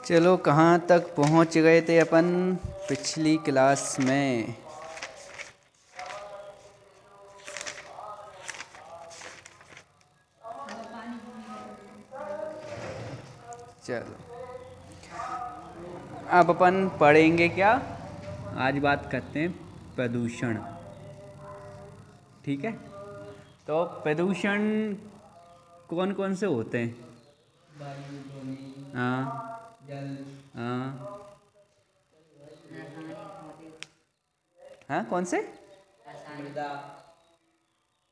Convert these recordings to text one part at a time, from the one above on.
चलो कहाँ तक पहुँच गए थे अपन पिछली क्लास में। चलो अब अपन पढ़ेंगे क्या, आज बात करते हैं प्रदूषण। ठीक है, तो प्रदूषण कौन कौन से होते हैं? वायु, ध्वनि, हाँ जल, हाँ हाँ, कौन से? मृदा।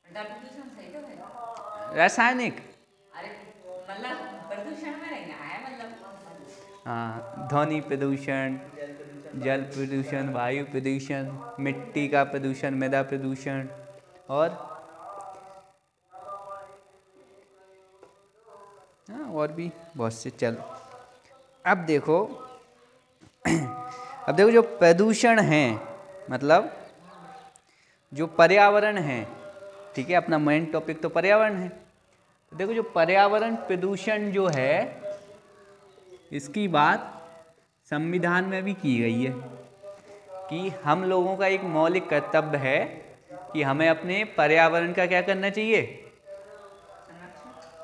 प्रदूषण सही तो है। रासायनिक। अरे मतलब प्रदूषण में नहीं आया, मतलब हाँ, ध्वनि प्रदूषण, जल प्रदूषण, वायु प्रदूषण, मिट्टी का प्रदूषण, मृदा प्रदूषण, और हाँ और भी बहुत से। चलो अब देखो अब देखो जो प्रदूषण है मतलब जो पर्यावरण है, ठीक है, अपना मेन टॉपिक तो पर्यावरण है। तो देखो जो पर्यावरण प्रदूषण जो है इसकी बात संविधान में भी की गई है कि हम लोगों का एक मौलिक कर्तव्य है कि हमें अपने पर्यावरण का क्या करना चाहिए,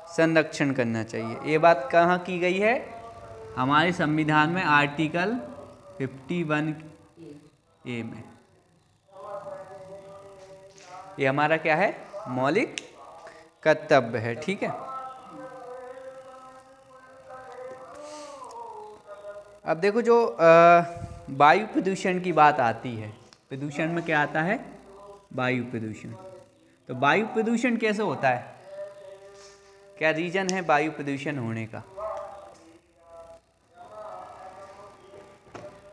संरक्षण करना चाहिए। ये बात कहाँ की गई है? हमारे संविधान में आर्टिकल 51A में। ये हमारा क्या है, मौलिक कर्तव्य है। ठीक है, अब देखो जो वायु प्रदूषण की बात आती है, प्रदूषण में क्या आता है, वायु प्रदूषण। तो वायु प्रदूषण कैसे होता है, क्या रीजन है वायु प्रदूषण होने का,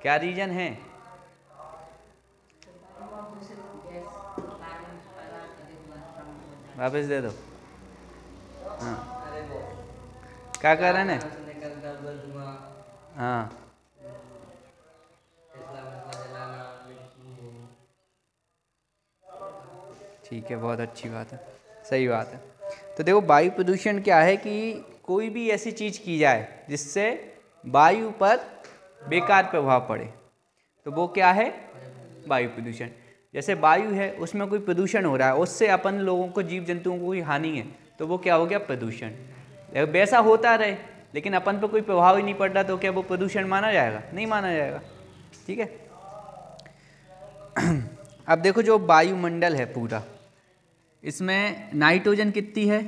क्या रीजन है? वापस दे दो। हाँ, अरे वो क्या कारण है? कारखानों से निकलता हुआ धुआं, हाँ फैसला जलाना, मिट्टी। ठीक है, बहुत अच्छी बात है, सही बात है। तो देखो वायु प्रदूषण क्या है कि कोई भी ऐसी चीज़ की जाए जिससे वायु पर बेकार प्रभाव पड़े, तो वो क्या है, वायु प्रदूषण। जैसे वायु है उसमें कोई प्रदूषण हो रहा है, उससे अपन लोगों को, जीव जंतुओं को कोई हानि है, तो वो क्या हो गया, प्रदूषण। वैसा होता रहे लेकिन अपन पर कोई प्रभाव ही नहीं पड़ रहा, तो क्या वो प्रदूषण माना जाएगा? नहीं माना जाएगा। ठीक है, अब देखो जो वायुमंडल है पूरा, इसमें नाइट्रोजन कितनी है,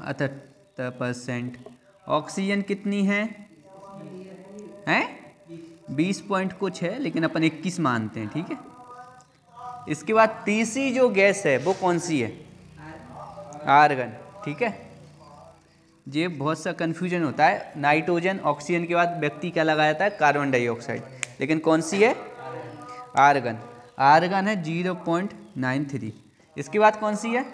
78%। ऑक्सीजन कितनी है, हैं 20 पॉइंट कुछ है, लेकिन अपन 21 मानते हैं। ठीक है, इसके बाद तीसरी जो गैस है वो कौन सी है, आर्गन। ठीक है, ये बहुत सा कन्फ्यूजन होता है, नाइट्रोजन ऑक्सीजन के बाद व्यक्ति क्या लगाया जाता है, कार्बन डाइऑक्साइड, लेकिन कौन सी है, आर्गन। आर्गन है 0.93। इसके बाद कौन सी है,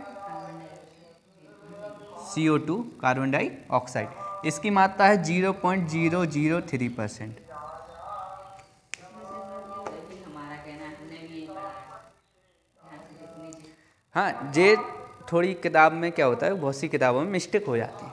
CO2, कार्बन डाइऑक्साइड। इसकी मात्रा है 0.003%। हमारा कहना है, हमने भी यही पढ़ा है। हाँ, ये थोड़ी किताब में क्या होता है, बहुत सी किताबों में मिस्टेक हो जाती है।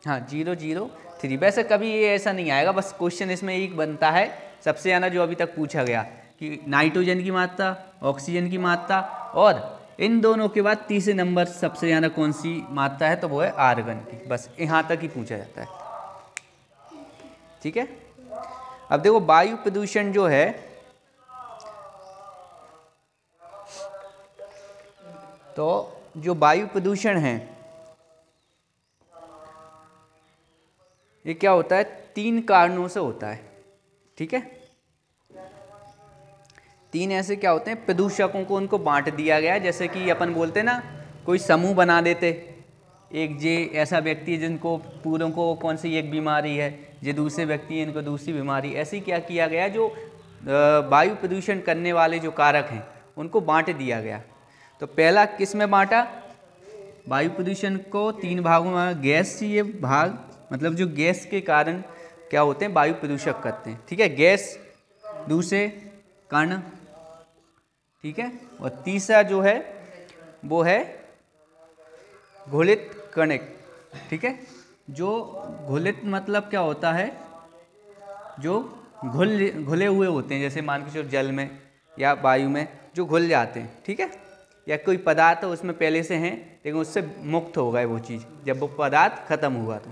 हाँ 003। वैसे कभी ये ऐसा नहीं आएगा, बस क्वेश्चन इसमें एक बनता है सबसे ज़्यादा जो अभी तक पूछा गया कि नाइट्रोजन की मात्रा, ऑक्सीजन की मात्रा, और इन दोनों के बाद तीसरे नंबर सबसे ज़्यादा कौन सी मात्रा है, तो वो है आर्गन की। बस यहाँ तक ही पूछा जाता है। ठीक है, अब देखो वायु प्रदूषण जो है, तो जो वायु प्रदूषण है ये क्या होता है, 3 कारणों से होता है। ठीक है, 3 ऐसे क्या होते हैं, प्रदूषकों को उनको बांट दिया गया है। जैसे कि अपन बोलते हैं ना, कोई समूह बना देते, एक जे ऐसा व्यक्ति है जिनको पूरों को कौन सी एक बीमारी है, ये दूसरे व्यक्ति है इनको दूसरी बीमारी। ऐसे ही क्या किया गया, जो वायु प्रदूषण करने वाले जो कारक हैं उनको बांट दिया गया। तो पहला किस में बांटा, वायु प्रदूषण को 3 भागों में। गैस ये भाग, मतलब जो गैस के कारण क्या होते हैं, वायु प्रदूषक करते हैं। ठीक है, गैस, दूसरे कण, ठीक है, और तीसरा जो है वो है घुलित कणिक। ठीक है, जो घुलित मतलब क्या होता है, जो घुले हुए होते हैं, जैसे मान के चलो जल में या वायु में जो घुल जाते हैं, ठीक है, या कोई पदार्थ उसमें पहले से हैं लेकिन उससे मुक्त हो गए वो चीज़ जब वो पदार्थ खत्म हुआ तो।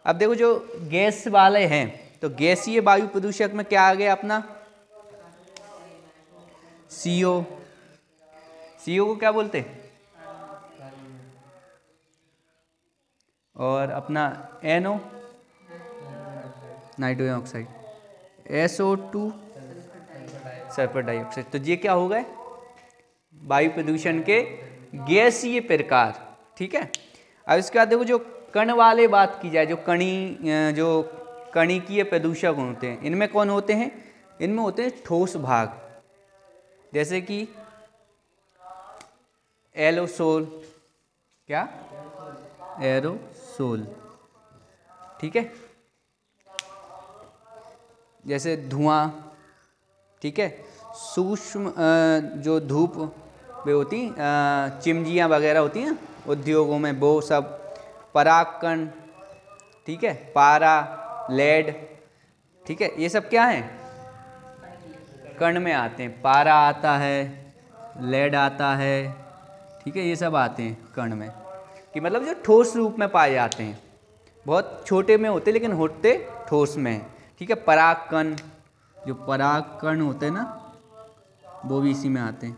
अब देखो जो गैस वाले हैं, तो गैसीय वायु प्रदूषक में क्या आ गया अपना CO। CO को क्या बोलते हैं, और अपना NO nitrogen oxide, SO2 sulphur dioxide. तो ये क्या हो गए वायु प्रदूषण के गैसीय प्रकार, ठीक है। अब इसके बाद देखो जो कण वाले बात की जाए, जो कणिकीय प्रदूषक होते हैं, इनमें कौन होते हैं, इनमें होते हैं ठोस भाग, जैसे कि एरोसोल, क्या एरोसोल, ठीक है, जैसे धुआं, ठीक है, सूक्ष्म जो धूप में होती चिमजियाँ वगैरह होती हैं उद्योगों में, वो सब, परागकण, ठीक है, पारा, लेड, ठीक है, ये सब क्या हैं कण में आते हैं। पारा आता है, लेड आता है, ठीक है, ये सब आते हैं कण में, कि मतलब जो ठोस रूप में पाए जाते हैं, बहुत छोटे में होते लेकिन होते ठोस में हैं, ठीक है। परागकण, जो परागकण होते हैं ना वो भी इसी में आते हैं,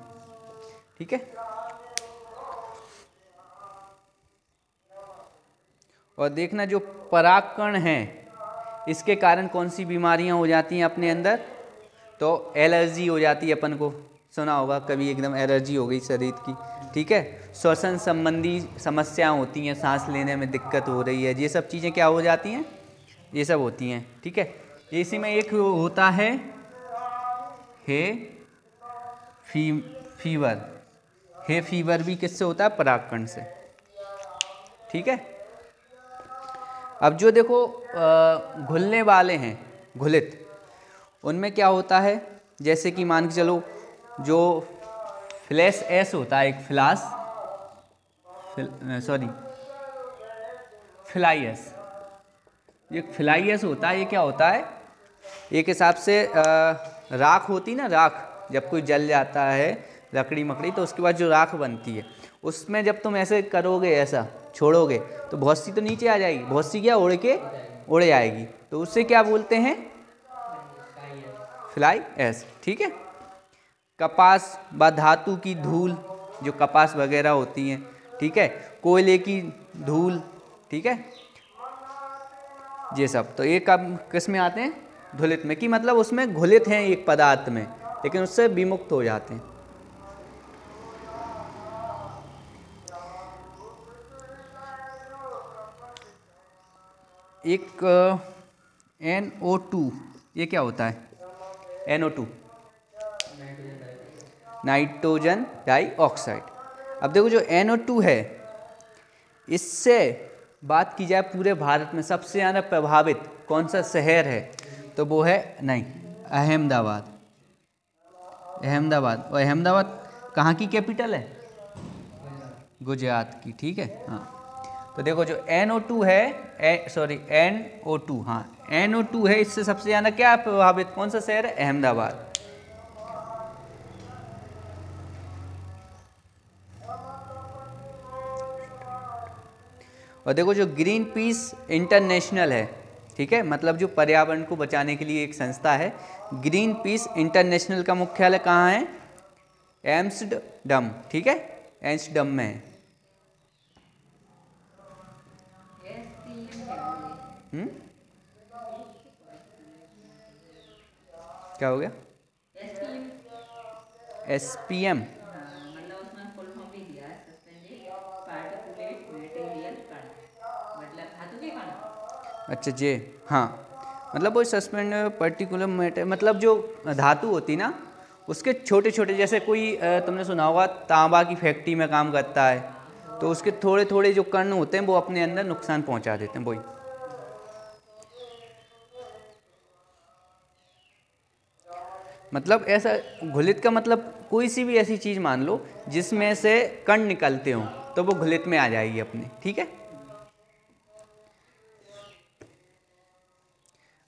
ठीक है। और देखना जो परागकण हैं इसके कारण कौन सी बीमारियां हो जाती हैं अपने अंदर, तो एलर्जी हो जाती है, अपन को सुना होगा कभी, एकदम एलर्जी हो गई शरीर की, ठीक है। श्वसन संबंधी समस्याएं होती हैं, सांस लेने में दिक्कत हो रही है, ये सब चीज़ें क्या हो जाती हैं, ये सब होती हैं, ठीक है। इसी में एक होता है फीवर। हे फीवर भी किससे होता है, परागकण से, ठीक है। अब जो देखो घुलने वाले हैं घुलित, उनमें क्या होता है, जैसे कि मान के चलो जो फ्लैश एस होता है, एक फ्लाई एस, ये फ्लाई एस होता है, ये क्या होता है, एक हिसाब से राख होती ना, राख जब कोई जल जाता है लकड़ी मकड़ी, तो उसके बाद जो राख बनती है उसमें जब तुम ऐसे करोगे, ऐसा छोड़ोगे तो बहुत सी तो नीचे आ जाएगी, बहुत सी क्या उड़ जाएगी, तो उससे क्या बोलते हैं फ्लाई एश, ठीक है। कपास व धातु की धूल, जो कपास वगैरह होती हैं, ठीक है, कोयले की धूल, ठीक है, ये सब, तो ये कब किस में आते हैं, धुलित में, कि मतलब उसमें घुलित हैं एक पदार्थ में लेकिन उससे विमुक्त हो जाते हैं। एक NO2, ये क्या होता है NO2, नाइट्रोजन डाइऑक्साइड। अब देखो जो NO2 है, इससे बात की जाए पूरे भारत में सबसे ज़्यादा प्रभावित कौन सा शहर है, तो वो है अहमदाबाद। अहमदाबाद, और अहमदाबाद कहाँ की कैपिटल है, गुजरात की, ठीक है। हाँ, तो देखो जो NO2 है, NO2, हाँ NO2 है, इससे सबसे ज़्यादा क्या प्रभावित कौन सा शहर है, अहमदाबाद। और देखो जो ग्रीन पीस इंटरनेशनल है, ठीक है, मतलब जो पर्यावरण को बचाने के लिए एक संस्था है, ग्रीन पीस इंटरनेशनल का मुख्यालय कहाँ है, एम्स्टर्डम, ठीक है, एम्स्टर्डम में है। क्या हो गया, SPM, मतलब उसमें फुल फॉर्म भी दिया है, सस्पेंडेड पार्टिकुलेट मटेरियल कण, मतलब धातु के कण। अच्छा जी, हाँ, मतलब वो सस्पेंड पर्टिकुलर मैटर, मतलब जो धातु होती ना उसके छोटे छोटे, जैसे कोई तुमने सुना होगा तांबा की फैक्ट्री में काम करता है, तो उसके थोड़े थोड़े जो कण होते हैं वो अपने अंदर नुकसान पहुंचा देते हैं, वही। मतलब ऐसा घुलित का मतलब कोई सी भी ऐसी चीज़ मान लो जिसमें से कण निकलते हों, तो वो घुलित में आ जाएगी अपने, ठीक है।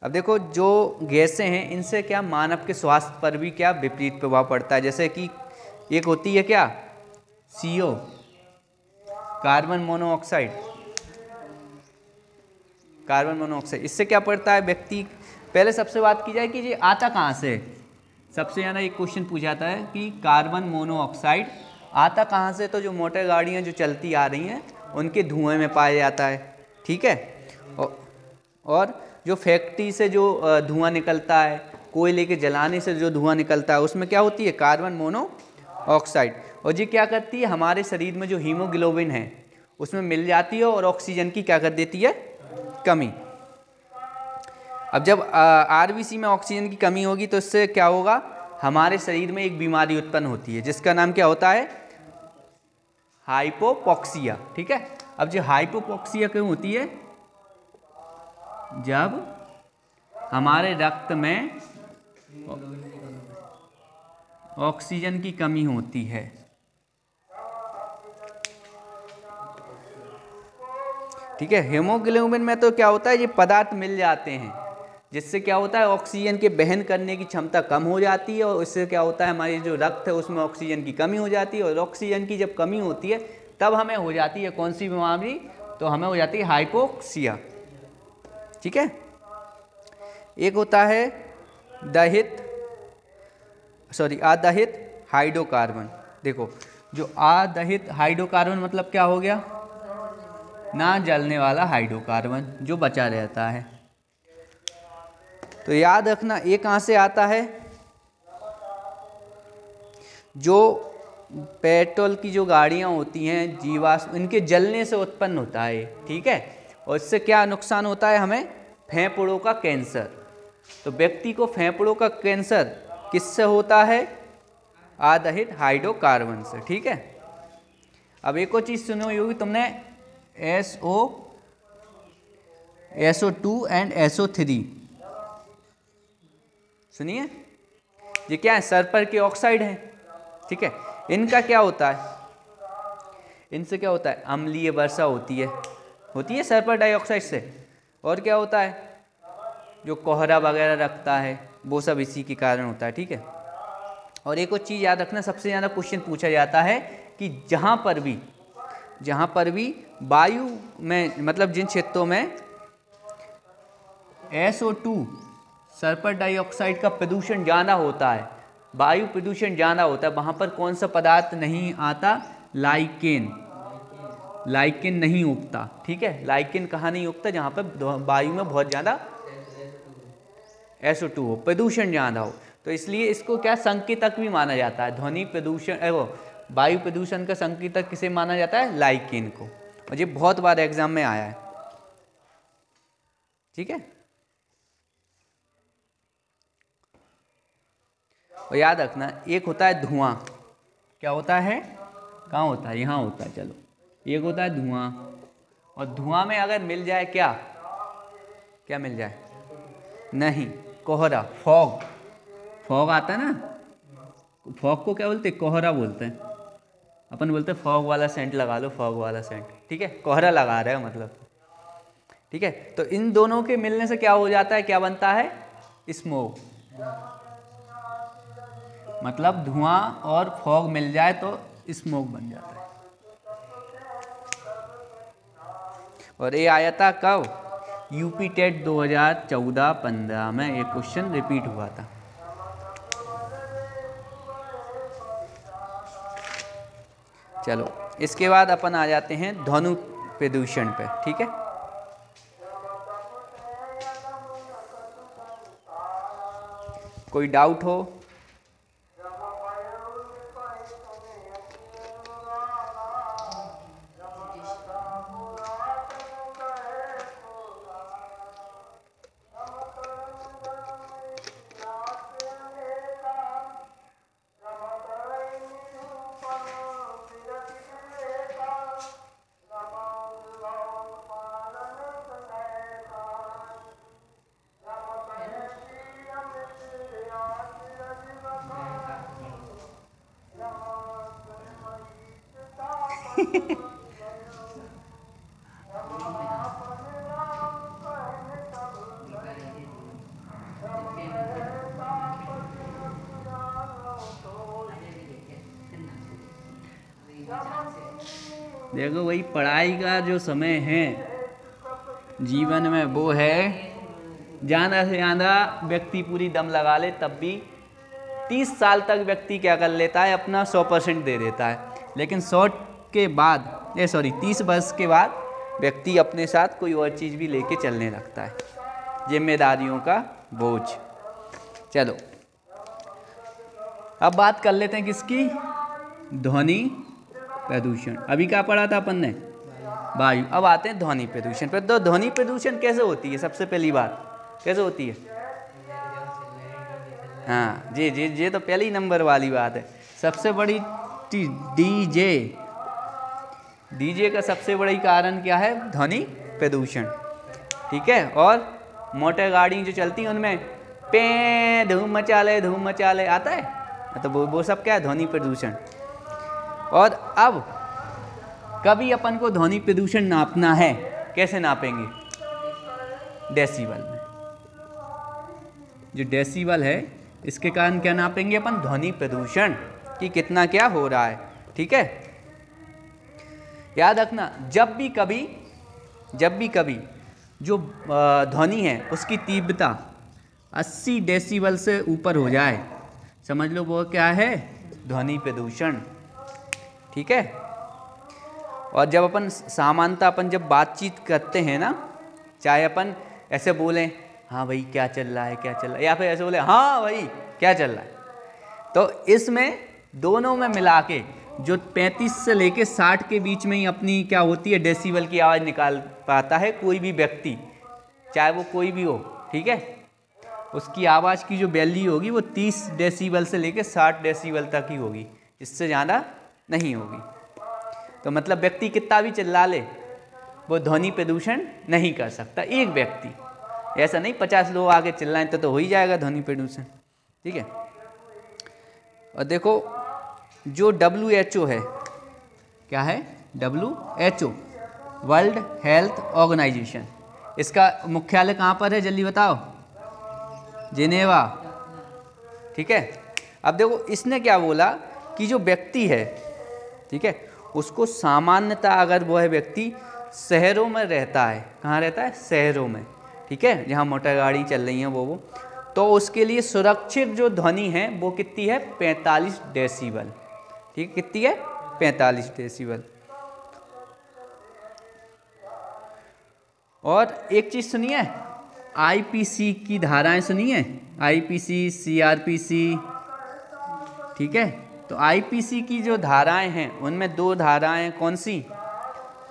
अब देखो जो गैसें हैं इनसे क्या मानव के स्वास्थ्य पर भी क्या विपरीत प्रभाव पड़ता है। जैसे कि एक होती है क्या, CO, carbon monoxide, carbon monoxide. इससे क्या पड़ता है व्यक्ति, पहले सबसे बात की जाए कि ये आता कहाँ से। सबसे ज़्यादा एक क्वेश्चन पूछा जाता है कि कार्बन मोनोऑक्साइड आता कहाँ से, तो जो मोटर गाड़ियाँ जो चलती आ रही हैं उनके धुएं में पाया जाता है, ठीक है। और जो फैक्ट्री से जो धुआं निकलता है, कोयले के जलाने से जो धुआं निकलता है, उसमें क्या होती है, कार्बन मोनोऑक्साइड। और ये क्या करती है, हमारे शरीर में जो हीमोग्लोबिन है उसमें मिल जाती है और ऑक्सीजन की क्या कर देती है, कमी। अब जब RBC में ऑक्सीजन की कमी होगी तो इससे क्या होगा, हमारे शरीर में एक बीमारी उत्पन्न होती है जिसका नाम क्या होता है, हाइपोपॉक्सिया, ठीक है। अब जो हाइपोपॉक्सिया क्यों होती है, जब हमारे रक्त में ऑक्सीजन की कमी होती है, ठीक है। हीमोग्लोबिन में तो क्या होता है, ये पदार्थ मिल जाते हैं जिससे क्या होता है, ऑक्सीजन के वहन करने की क्षमता कम हो जाती है और इससे क्या होता है, हमारी जो रक्त है उसमें ऑक्सीजन की कमी हो जाती है। और ऑक्सीजन की जब कमी होती है तब हमें हो जाती है कौन सी बीमारी, तो हमें हो जाती है हाइपोक्सिया, ठीक है। एक होता है आदहित हाइड्रोकार्बन। देखो जो आदहित हाइड्रोकार्बन मतलब क्या हो गया, ना जलने वाला हाइड्रोकार्बन जो बचा रहता है। तो याद रखना ये कहाँ से आता है, जो पेट्रोल की जो गाड़ियाँ होती हैं, जीवाश्म, इनके जलने से उत्पन्न होता है, ठीक है। और इससे क्या नुकसान होता है हमें, फेफड़ों का कैंसर। तो व्यक्ति को फेफड़ों का कैंसर किससे होता है, आदहित हाइड्रोकार्बन से, ठीक है। अब एक और चीज़ सुनी होगी तुमने, SO2 एंड SO3 सुनिए। ये क्या है, सल्फर के ऑक्साइड हैं, ठीक है। इनका क्या होता है, इनसे क्या होता है, अम्लीय वर्षा होती है सल्फर डाइऑक्साइड से। और क्या होता है, जो कोहरा वगैरह रखता है वो सब इसी के कारण होता है, ठीक है। और एक और चीज़ याद रखना, सबसे ज़्यादा क्वेश्चन पूछा जाता है कि जहाँ पर भी वायु में, मतलब जिन क्षेत्रों में SO2 सल्फर डाइऑक्साइड का प्रदूषण ज़्यादा होता है, वायु प्रदूषण ज़्यादा होता है, वहाँ पर कौन सा पदार्थ नहीं आता, लाइकेन नहीं उगता, ठीक है। लाइकेन कहाँ नहीं उगता, जहाँ पर वायु में बहुत ज़्यादा SO2 हो, प्रदूषण ज़्यादा हो। तो इसलिए इसको क्या संकेतक भी माना जाता है, ध्वनि प्रदूषण, वो वायु प्रदूषण का संकेतक किसे माना जाता है, लाइकेन को। और ये बहुत बार एग्जाम में आया है, ठीक है। और याद रखना, एक होता है धुआं, क्या होता है, कहाँ होता है, यहाँ होता है, चलो। एक होता है धुआं, और धुआं में अगर मिल जाए क्या मिल जाए, नहीं, कोहरा, फॉग आता है ना, फॉग को क्या बोलते हैं, कोहरा बोलते हैं। अपन बोलते हैं फॉग वाला सेंट लगा लो, फॉग वाला सेंट, ठीक है, कोहरा लगा रहे हो मतलब, ठीक है। तो इन दोनों के मिलने से क्या हो जाता है, क्या बनता है, स्मोक। मतलब धुआं और फॉग मिल जाए तो स्मोक बन जाता है। और ये आया था कब, UP टेट 2014-15 में एक क्वेश्चन रिपीट हुआ था। चलो इसके बाद अपन आ जाते हैं ध्वनि प्रदूषण पे, ठीक है। कोई डाउट हो, देखो वही पढ़ाई का जो समय है जीवन में वो है, ज़्यादा से ज़्यादा व्यक्ति पूरी दम लगा ले तब भी 30 साल तक व्यक्ति क्या कर लेता है, अपना 100% दे देता है। लेकिन 30 वर्ष के बाद व्यक्ति अपने साथ कोई और चीज़ भी लेके चलने लगता है, जिम्मेदारियों का बोझ। चलो अब बात कर लेते हैं किसकी, ध्वनि प्रदूषण। अभी क्या पढ़ा था अपन ने, वायु। अब आते हैं ध्वनि प्रदूषण पर। तो ध्वनि प्रदूषण कैसे होती है, सबसे पहली बात कैसे होती है? हाँ जी तो पहली नंबर वाली बात है। सबसे बड़ी डीजे का सबसे बड़ी कारण क्या है, ध्वनि प्रदूषण। ठीक है, और मोटर गाड़ी जो चलती हैं उनमें पे धूम मचा ले आता है, तो वो सब क्या है, ध्वनि प्रदूषण। और अब कभी अपन को ध्वनि प्रदूषण नापना है, कैसे नापेंगे, डेसिबल में। जो डेसिबल है इसके कारण क्या नापेंगे अपन, ध्वनि प्रदूषण कि कितना क्या हो रहा है। ठीक है, याद रखना जब भी कभी जो ध्वनि है उसकी तीव्रता 80 डेसिबल से ऊपर हो जाए, समझ लो वो क्या है, ध्वनि प्रदूषण। ठीक है, और जब अपन सामान्यतः अपन जब बातचीत करते हैं ना, चाहे अपन ऐसे बोलें हाँ भाई क्या चल रहा है, या फिर ऐसे बोले हाँ भाई क्या चल रहा है, तो इसमें दोनों में मिला के जो 35 से लेके 60 के बीच में ही अपनी क्या होती है, डेसिबल की आवाज़ निकाल पाता है कोई भी व्यक्ति, चाहे वो कोई भी हो। ठीक है, उसकी आवाज़ की जो वैल्यू होगी वो 30 डेसिबल से लेके 60 डेसिबल तक ही होगी, इससे ज़्यादा नहीं होगी। तो मतलब व्यक्ति कितना भी चिल्ला ले वो ध्वनि प्रदूषण नहीं कर सकता एक व्यक्ति। ऐसा नहीं 50 लोग आके चिल्लाएं तो हो ही जाएगा ध्वनि प्रदूषण। ठीक है, और देखो जो WHO है, क्या है, WHO वर्ल्ड हेल्थ ऑर्गेनाइजेशन, इसका मुख्यालय कहाँ पर है जल्दी बताओ, जिनेवा। ठीक है, अब देखो इसने क्या बोला कि जो व्यक्ति है, ठीक है, उसको सामान्यतः अगर वो है व्यक्ति शहरों में रहता है, कहाँ रहता है, शहरों में, ठीक है, जहाँ मोटर गाड़ी चल रही हैं वो तो उसके लिए सुरक्षित जो ध्वनि है वो कितनी है, 45 डेसिबल। ठीक, कितनी है, 45 डेसिबल। और एक चीज़ सुनिए, IPC की धाराएं सुनिए, IPC CRPC। ठीक है, तो IPC की जो धाराएं हैं उनमें दो धाराएं कौन सी,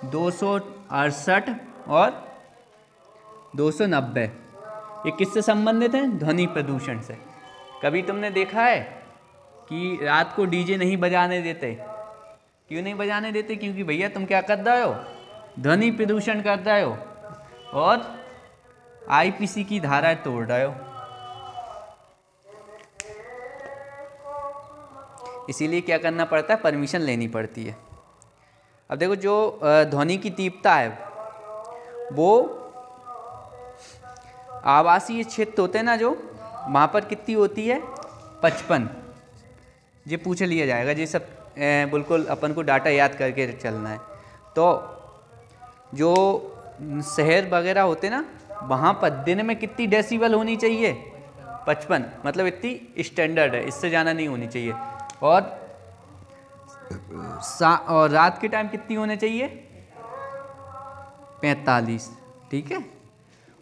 268 और 290। ये किससे संबंधित हैं, ध्वनि प्रदूषण से। कभी तुमने देखा है कि रात को डीजे नहीं बजाने देते, क्यों नहीं बजाने देते, क्योंकि भैया तुम क्या कर रहे हो, ध्वनि प्रदूषण कर रहे हो और IPC की धाराएं तोड़ रहे हो। इसीलिए क्या करना पड़ता है, परमिशन लेनी पड़ती है। अब देखो जो ध्वनि की तीव्रता है वो आवासीय क्षेत्र होते हैं ना जो, वहाँ पर कितनी होती है, 55। ये पूछ लिया जाएगा, ये सब बिल्कुल अपन को डाटा याद करके चलना है। तो जो शहर वगैरह होते ना, वहाँ पर दिन में कितनी डेसिबल होनी चाहिए, 55, मतलब इतनी स्टैंडर्ड है, इससे ज़्यादा नहीं होनी चाहिए। और रात के टाइम कितनी होने चाहिए, 45। ठीक है,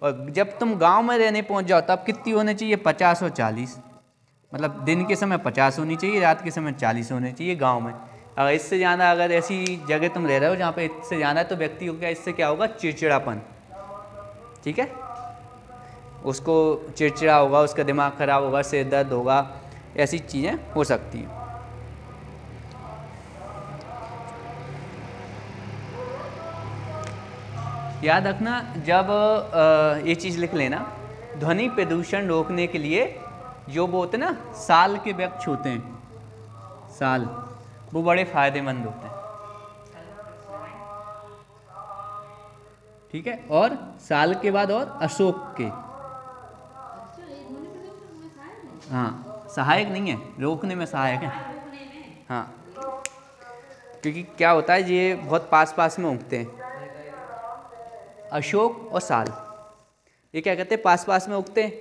और जब तुम गांव में रहने पहुंच जाओ तब कितनी होनी चाहिए, 50 और 40। मतलब दिन के समय 50 होनी चाहिए, रात के समय 40 होनी चाहिए गांव में। अगर इससे ज़्यादा, अगर ऐसी जगह तुम रह रहे हो जहाँ पे इससे ज़्यादा है तो व्यक्ति को क्या, इससे क्या होगा, चिड़चिड़ापन। ठीक है, उसको चिड़चिड़ा होगा, उसका दिमाग खराब होगा, सिर दर्द होगा, ऐसी चीज़ें हो सकती हैं। याद रखना, जब ये चीज़ लिख लेना, ध्वनि प्रदूषण रोकने के लिए जो वो होते हैं ना, साल के वृक्ष होते हैं, साल, वो बड़े फायदेमंद होते हैं। ठीक है, और साल के बाद और अशोक के, हाँ, सहायक नहीं है, रोकने में सहायक है। हाँ, क्योंकि क्या होता है ये बहुत पास पास में उगते हैं, अशोक और साल, ये क्या कहते हैं पास पास में उगते हैं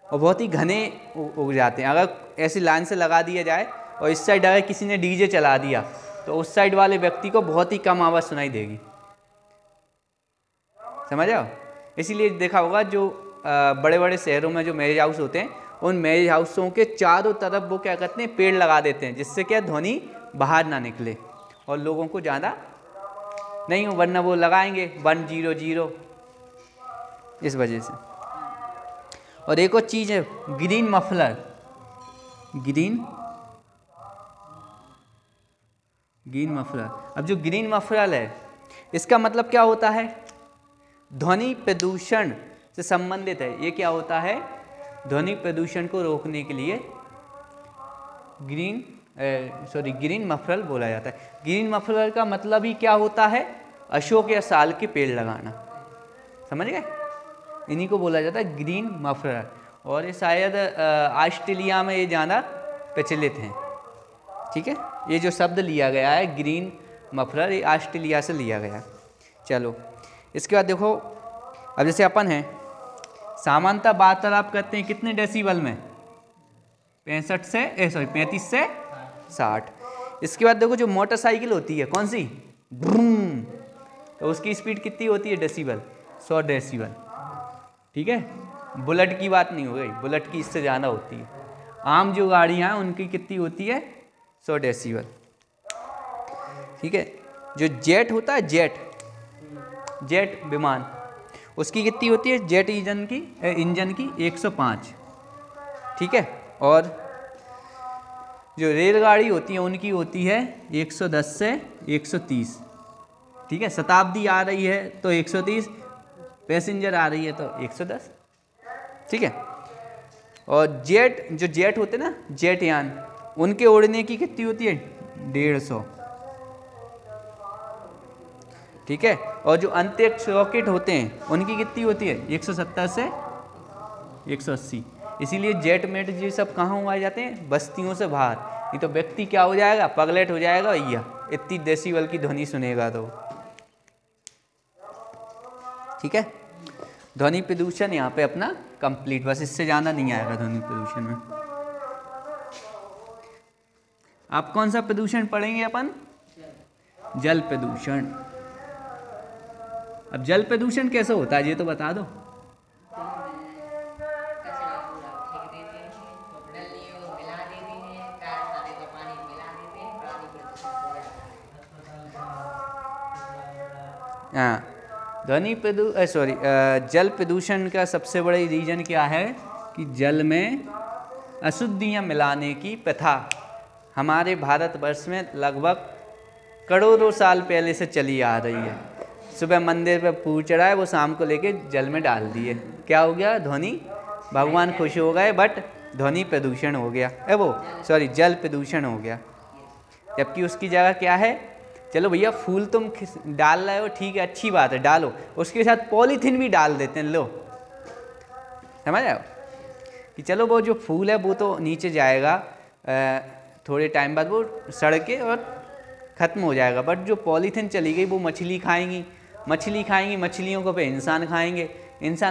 और बहुत ही घने उग जाते हैं। अगर ऐसी लाइन से लगा दिया जाए और इस साइड अगर किसी ने डीजे चला दिया तो उस साइड वाले व्यक्ति को बहुत ही कम आवाज़ सुनाई देगी, समझ आओ। इसीलिए देखा होगा जो बड़े बड़े शहरों में जो मैरिज हाउस होते हैं उन मैरिज हाउसों के चारों तरफ वो क्या करते हैं पेड़ लगा देते हैं, जिससे क्या ध्वनि बाहर ना निकले और लोगों को ज़्यादा नहीं हो, वरना वो लगाएंगे 100 इस वजह से। और एक और चीज़ है ग्रीन मफलर, ग्रीन मफलर। अब जो ग्रीन मफलर है इसका मतलब क्या होता है, ध्वनि प्रदूषण से संबंधित है। ये क्या होता है, ध्वनि प्रदूषण को रोकने के लिए ग्रीन मफलर बोला जाता है। ग्रीन मफलर का मतलब ही क्या होता है, अशोक या साल के पेड़ लगाना, समझ गए। इन्हीं को बोला जाता है ग्रीन मफलर। और ये शायद ऑस्ट्रेलिया में ये ज़्यादा प्रचलित हैं, ठीक है। ये जो शब्द लिया गया है ग्रीन मफलर, ये ऑस्ट्रेलिया से लिया गया है। चलो इसके बाद देखो, अब जैसे अपन हैं सामान्यतः वार्तालाप करते हैं कितने डेसिबल में, 35 से 60। इसके बाद देखो जो मोटरसाइकिल होती है कौन सी, ब्रूम, तो उसकी स्पीड कितनी होती है डेसिबल, 100 डेसिबल, ठीक है। बुलेट की बात नहीं हो गई, बुलेट की इससे ज़्यादा होती है। आम जो गाड़ियाँ हैं उनकी कितनी होती है, 100 डेसिबल, ठीक है। जो जेट होता है, जेट विमान, उसकी कितनी होती है, जेट इंजन की 105, ठीक है। और जो रेलगाड़ी होती है उनकी होती है 110 से 130, ठीक है। शताब्दी आ रही है तो 130, पैसेंजर आ रही है तो 110, ठीक है। और जेट होते ना, जेट यान, उनके उड़ने की कितनी होती है, 150, ठीक है। और जो अंतरिक्ष रॉकेट होते हैं उनकी कितनी होती है, 170 से 180। इसीलिए जेट मेट ये सब कहाँ उड़ाए जाते हैं, बस्तियों से बाहर, नहीं तो व्यक्ति क्या हो जाएगा, पगलेट हो जाएगा भैया, इतनी डेसिबल की ध्वनि सुनेगा तो, ठीक है। ध्वनि प्रदूषण यहाँ पे अपना कंप्लीट, बस इससे ज़्यादा नहीं आएगा ध्वनि प्रदूषण में। आप कौन सा प्रदूषण पढ़ेंगे अपन, जल प्रदूषण। अब जल प्रदूषण कैसे होता है ये तो बता दो। हाँ, जल प्रदूषण का सबसे बड़ा रीजन क्या है कि जल में अशुद्धियाँ मिलाने की प्रथा हमारे भारतवर्ष में लगभग करोड़ों साल पहले से चली आ रही है। सुबह मंदिर पे फूल चढ़ाए, वो शाम को लेके जल में डाल दिए, क्या हो गया, ध्वनि, भगवान खुश हो गए बट ध्वनि प्रदूषण हो गया, जल प्रदूषण हो गया। जबकि उसकी जगह क्या है, चलो भैया फूल तुम डाल रहे हो, ठीक है, अच्छी बात है, डालो, उसके साथ पॉलीथीन भी डाल देते हैं, लो, समझ आओ कि चलो वो जो फूल है वो तो नीचे जाएगा, थोड़े टाइम बाद वो सड़ के और ख़त्म हो जाएगा, बट जो पॉलीथीन चली गई वो मछली खाएंगी, मछलियों को फिर इंसान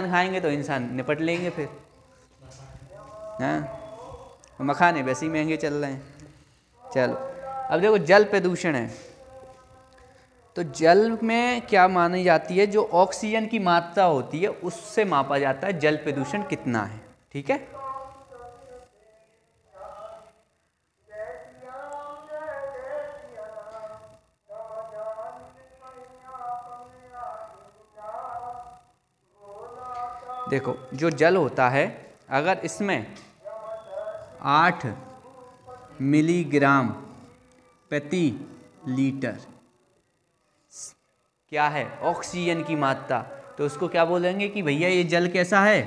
खाएंगे तो इंसान निपट लेंगे फिर, हाँ, मखाने वैसे ही महंगे चल रहे हैं। चलो अब देखो जल प्रदूषण है, तो जल में क्या मानी जाती है, जो ऑक्सीजन की मात्रा होती है उससे मापा जाता है जल प्रदूषण कितना है, ठीक है। देखो जो जल होता है, अगर इसमें 8 मिलीग्राम प्रति लीटर क्या है ऑक्सीजन की मात्रा, तो उसको क्या बोलेंगे कि भैया ये जल कैसा है,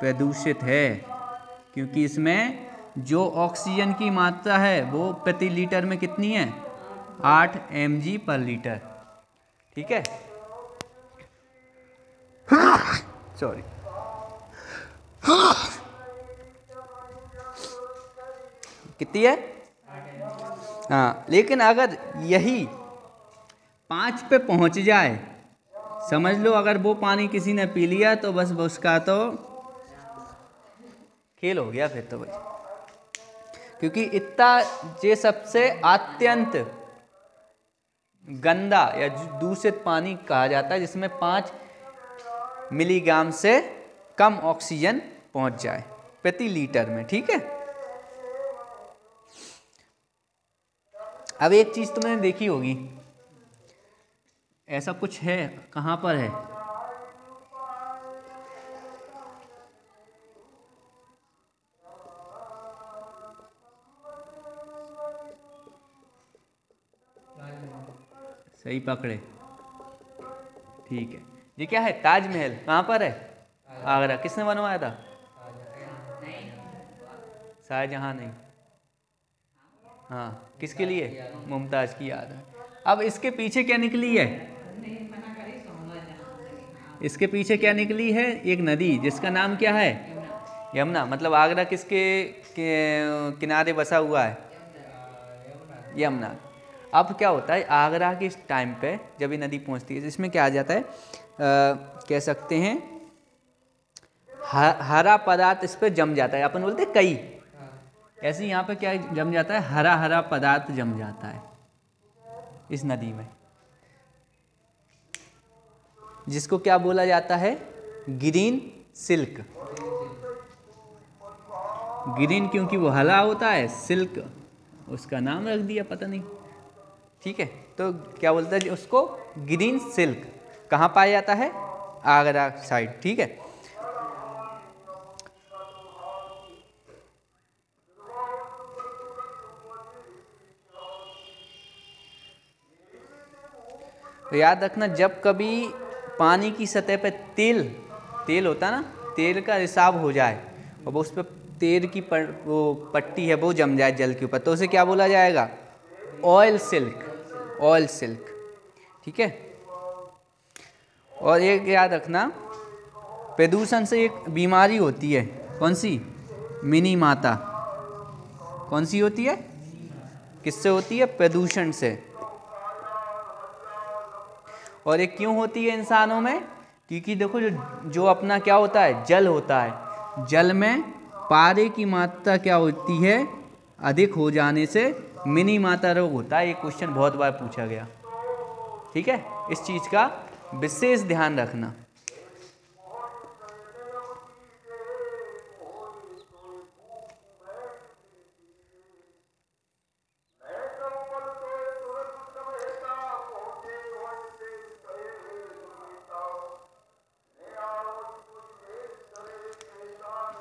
प्रदूषित है, क्योंकि इसमें जो ऑक्सीजन की मात्रा है वो प्रति लीटर में कितनी है, 8 mg पर लीटर, ठीक है। सॉरी, कितनी है, हाँ, लेकिन अगर यही 5 पे पहुंच जाए, समझ लो अगर वो पानी किसी ने पी लिया तो बस उसका तो खेल हो गया फिर तो भाई, क्योंकि इतना ये सबसे अत्यंत गंदा या दूषित पानी कहा जाता है जिसमें 5 मिलीग्राम से कम ऑक्सीजन पहुंच जाए प्रति लीटर में। ठीक है, अब एक चीज तुमने देखी होगी, ऐसा कुछ है, कहाँ पर है, सही पकड़े, ठीक है। ये क्या है, ताजमहल कहाँ पर है, आगरा। किसने बनवाया था, शाहजहां नहीं, हाँ, किसके लिए, मुमताज की याद है। अब इसके पीछे क्या निकली है, इसके पीछे क्या निकली है, एक नदी जिसका नाम क्या है, यमुना। मतलब आगरा किसके किनारे बसा हुआ है, यमुना। अब क्या होता है, आगरा के इस टाइम पे जब ये नदी पहुंचती है, इसमें क्या आ जाता है, कह सकते हैं हरा पदार्थ इस पे जम जाता है, अपन बोलते हैं कई, ऐसे यहाँ पे क्या जम जाता है, हरा हरा पदार्थ जम जाता है इस नदी में, जिसको क्या बोला जाता है, ग्रीन सिल्क। ग्रीन क्योंकि वो हरा होता है, सिल्क उसका नाम रख दिया, पता नहीं। ठीक है, तो क्या बोलता है उसको, ग्रीन सिल्क। कहाँ पाया जाता है, आगरा साइड। ठीक है, तो याद रखना, जब कभी पानी की सतह पे तेल होता है ना, तेल का रिसाव हो जाए और वो उस पर तेल की वो पट्टी है वो जम जाए जल के ऊपर, तो उसे क्या बोला जाएगा, ऑयल सिल्क, ऑयल सिल्क। ठीक है, और एक याद रखना, प्रदूषण से एक बीमारी होती है, कौन सी, मिनी माता। कौन सी होती है, किससे होती है, प्रदूषण से। और ये क्यों होती है इंसानों में, क्योंकि देखो जो अपना क्या होता है, जल होता है, जल में पारे की मात्रा क्या होती है, अधिक हो जाने से मिनी माता रोग होता है। ये क्वेश्चन बहुत बार पूछा गया। ठीक है, इस चीज का विशेष ध्यान रखना।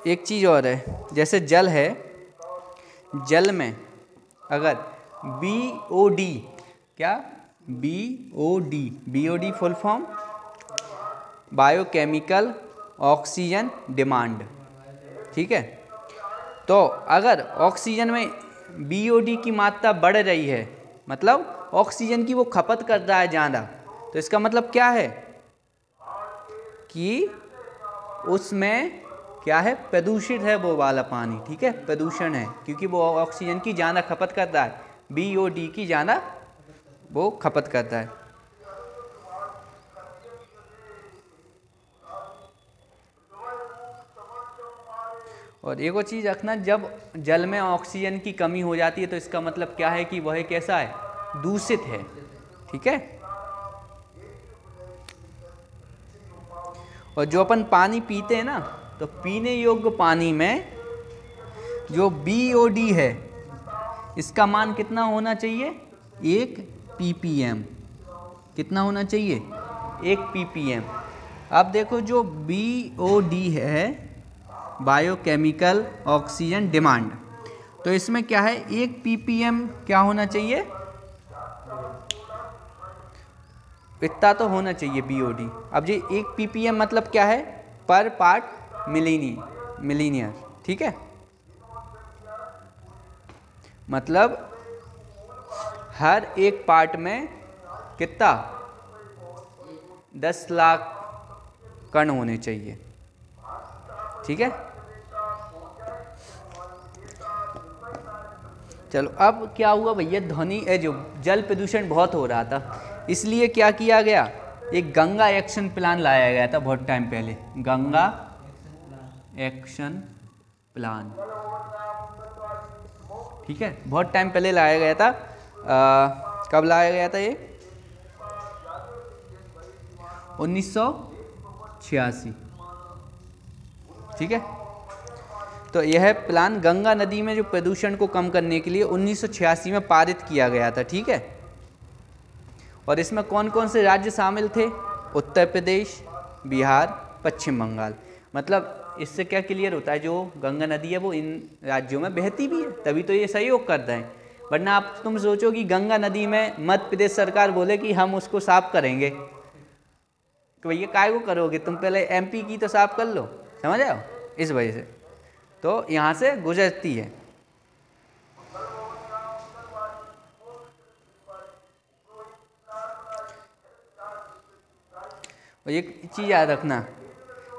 एक चीज और है, जैसे जल है, जल में अगर BOD, क्या BOD full form biochemical oxygen demand. ठीक है, तो अगर ऑक्सीजन में BOD की मात्रा बढ़ रही है, मतलब ऑक्सीजन की वो खपत कर रहा है ज़्यादा, तो इसका मतलब क्या है कि उसमें क्या है, प्रदूषित है वो वाला पानी। ठीक है, प्रदूषण है, क्योंकि वो ऑक्सीजन की ज़्यादा खपत करता है, BOD की ज़्यादा वो खपत करता है। और एक और चीज़ रखना, जब जल में ऑक्सीजन की कमी हो जाती है तो इसका मतलब क्या है कि वह कैसा है, दूषित है। ठीक है, और जो अपन पानी पीते हैं ना, तो पीने योग्य पानी में जो BOD है इसका मान कितना होना चाहिए, 1 ppm। कितना होना चाहिए, 1 ppm। अब देखो जो BOD है, बायोकेमिकल ऑक्सीजन डिमांड, तो इसमें क्या है, 1 ppm क्या होना चाहिए, इतना तो होना चाहिए BOD। अब ये 1 ppm मतलब क्या है, पर पार्ट मिलीनियर। ठीक है, मतलब हर एक पार्ट में कितना, 10 लाख कण होने चाहिए। ठीक है, चलो अब क्या हुआ भैया, ध्वनि जो जल प्रदूषण बहुत हो रहा था, इसलिए क्या किया गया, एक गंगा एक्शन प्लान लाया गया था बहुत टाइम पहले, गंगा एक्शन प्लान। ठीक है, बहुत टाइम पहले लाया गया था। कब लाया गया था ये? 1986। ठीक है, तो यह प्लान गंगा नदी में जो प्रदूषण को कम करने के लिए 1986 में पारित किया गया था। ठीक है, और इसमें कौन कौन से राज्य शामिल थे? उत्तर प्रदेश, बिहार, पश्चिम बंगाल। मतलब इससे क्या क्लियर होता है, जो गंगा नदी है वो इन राज्यों में बहती भी है, तभी तो ये सहयोग कर रहे हैं। वरना आप तुम सोचो कि गंगा नदी में मध्य प्रदेश सरकार बोले कि हम उसको साफ करेंगे, तो भैया काय को करोगे तुम, पहले एमपी की तो साफ कर लो, समझ आओ। इस वजह से तो यहाँ से गुजरती है। और एक चीज़ याद रखना,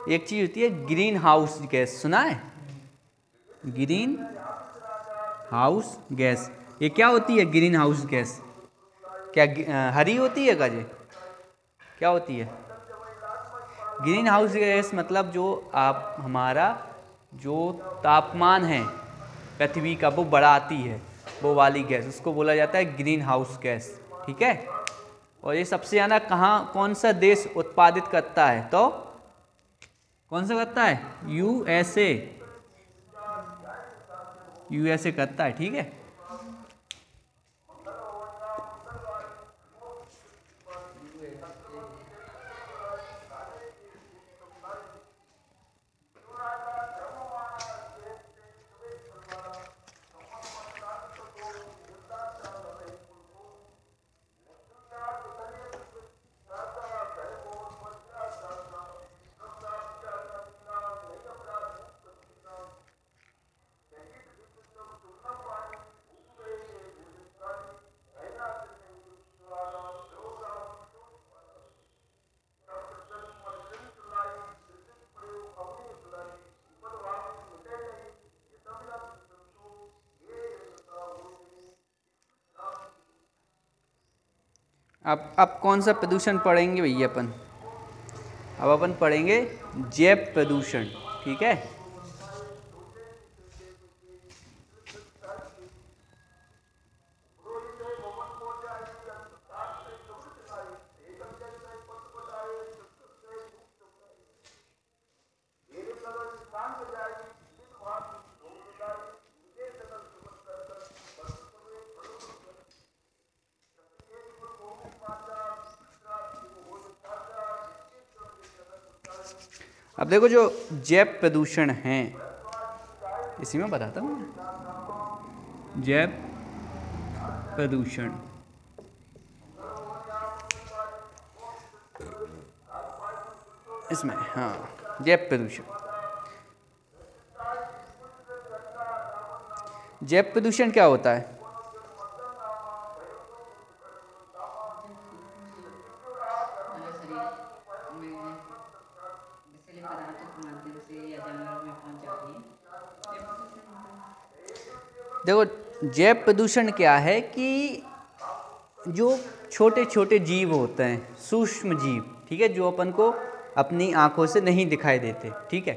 एक चीज़ होती है ग्रीन हाउस गैस, सुना है? ग्रीन हाउस गैस, ये क्या होती है ग्रीन हाउस गैस? क्या हरी होती है गाजे? क्या होती है ग्रीन हाउस गैस? मतलब जो आप हमारा जो तापमान है पृथ्वी का वो बढ़ाती है, वो वाली गैस, उसको बोला जाता है ग्रीन हाउस गैस। ठीक है, और ये सबसे ज़्यादा कौन सा देश उत्पादित करता है? तो कौन सा करता है? यूएसए, यूएसए करता है। ठीक है, अब कौन सा प्रदूषण पढ़ेंगे भैया अपन? अब अपन पढ़ेंगे जैव प्रदूषण। ठीक है, अब देखो जो जैव प्रदूषण हैं, इसी में बताता हूँ जैव प्रदूषण। इसमें हाँ, जैव प्रदूषण। जैव प्रदूषण क्या होता है? देखो जैव प्रदूषण क्या है कि जो छोटे छोटे जीव होते हैं, सूक्ष्म जीव, ठीक है, जो अपन को अपनी आंखों से नहीं दिखाई देते, ठीक है,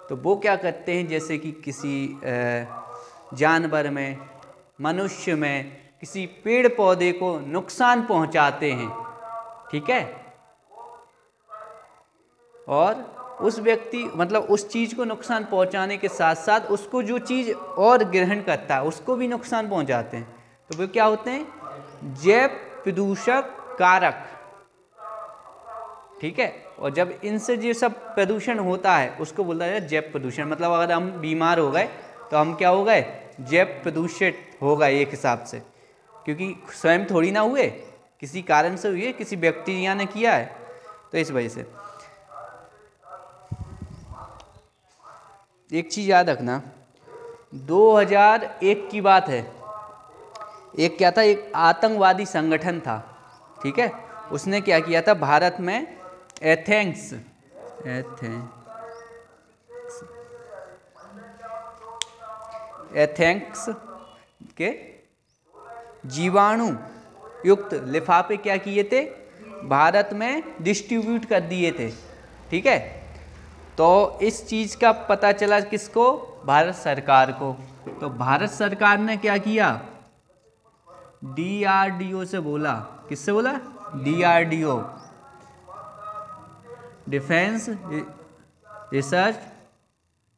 तो वो क्या करते हैं, जैसे कि किसी जानवर में, मनुष्य में, किसी पेड़ पौधे को नुकसान पहुंचाते हैं। ठीक है, और उस व्यक्ति मतलब उस चीज़ को नुकसान पहुंचाने के साथ साथ उसको जो चीज़ और ग्रहण करता है उसको भी नुकसान पहुंचाते हैं, तो वो क्या होते हैं? जैव प्रदूषक कारक। ठीक है, और जब इनसे जो सब प्रदूषण होता है उसको बोलता है जैव प्रदूषण। मतलब अगर हम बीमार हो गए तो हम क्या हो गए? जैव प्रदूषित हो गए एक हिसाब से, क्योंकि स्वयं थोड़ी ना हुए, किसी कारण से हुए, किसी बैक्टीरिया ने किया है, तो इस वजह से। एक चीज़ याद रखना, 2001 की बात है, एक क्या था, एक आतंकवादी संगठन था, ठीक है, उसने क्या किया था, भारत में एथेंस के जीवाणु युक्त लिफाफे क्या किए थे, भारत में डिस्ट्रीब्यूट कर दिए थे। ठीक है, तो इस चीज़ का पता चला किसको, भारत सरकार को। तो भारत सरकार ने क्या किया, DRDO से बोला, किससे बोला, DRDO, defence research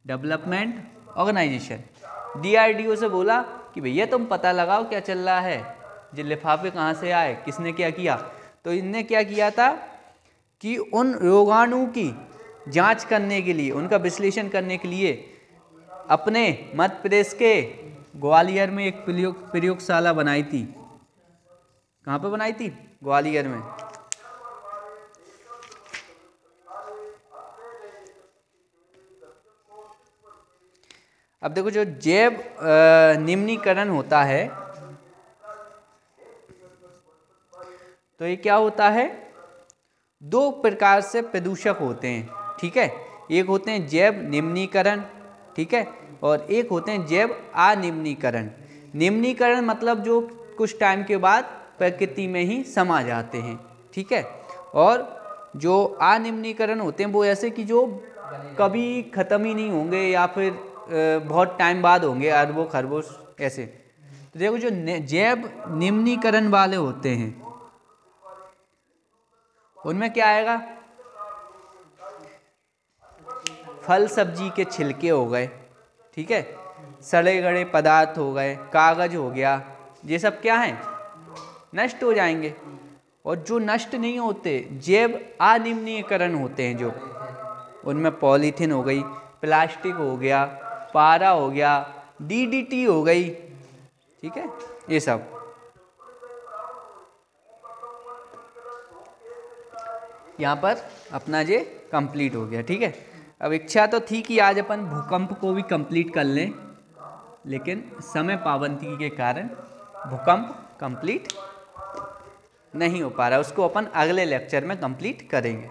development organisation, DRDO से बोला कि भैया तुम पता लगाओ क्या चल रहा है, ये लिफाफे कहाँ से आए, किसने क्या किया। तो इनने क्या किया था कि उन रोगाणु की जांच करने के लिए, उनका विश्लेषण करने के लिए अपने मध्य प्रदेश के ग्वालियर में एक प्रयोगशाला बनाई थी। कहाँ पे बनाई थी, ग्वालियर में। अब देखो जो जैव निम्नीकरण होता है, तो ये क्या होता है, दो प्रकार से प्रदूषक होते हैं। ठीक है, एक होते हैं जैव निम्नीकरण, ठीक है, और एक होते हैं जैव अनिम्नीकरण। निम्नीकरण मतलब जो कुछ टाइम के बाद प्रकृति में ही समा जाते हैं। ठीक है, और जो अनिम्नीकरण होते हैं वो ऐसे कि जो कभी ख़त्म ही नहीं होंगे या फिर बहुत टाइम बाद होंगे, अरबों खरबों ऐसे। तो देखो जो जैव निम्नीकरण वाले होते हैं उनमें क्या आएगा, फल सब्जी के छिलके हो गए, ठीक है, सड़े गड़े पदार्थ हो गए, कागज हो गया, ये सब क्या हैं, नष्ट हो जाएंगे। और जो नष्ट नहीं होते, जैव अनिम्नीकरण होते हैं जो, उनमें पॉलीथीन हो गई, प्लास्टिक हो गया, पारा हो गया, DDT हो गई, ठीक है, ये सब। यहाँ पर अपना ये कंप्लीट हो गया। ठीक है, अब इच्छा तो थी कि आज अपन भूकंप को भी कंप्लीट कर लें, लेकिन समय पाबंदी के कारण भूकंप कंप्लीट नहीं हो पा रहा, उसको अपन अगले लेक्चर में कंप्लीट करेंगे।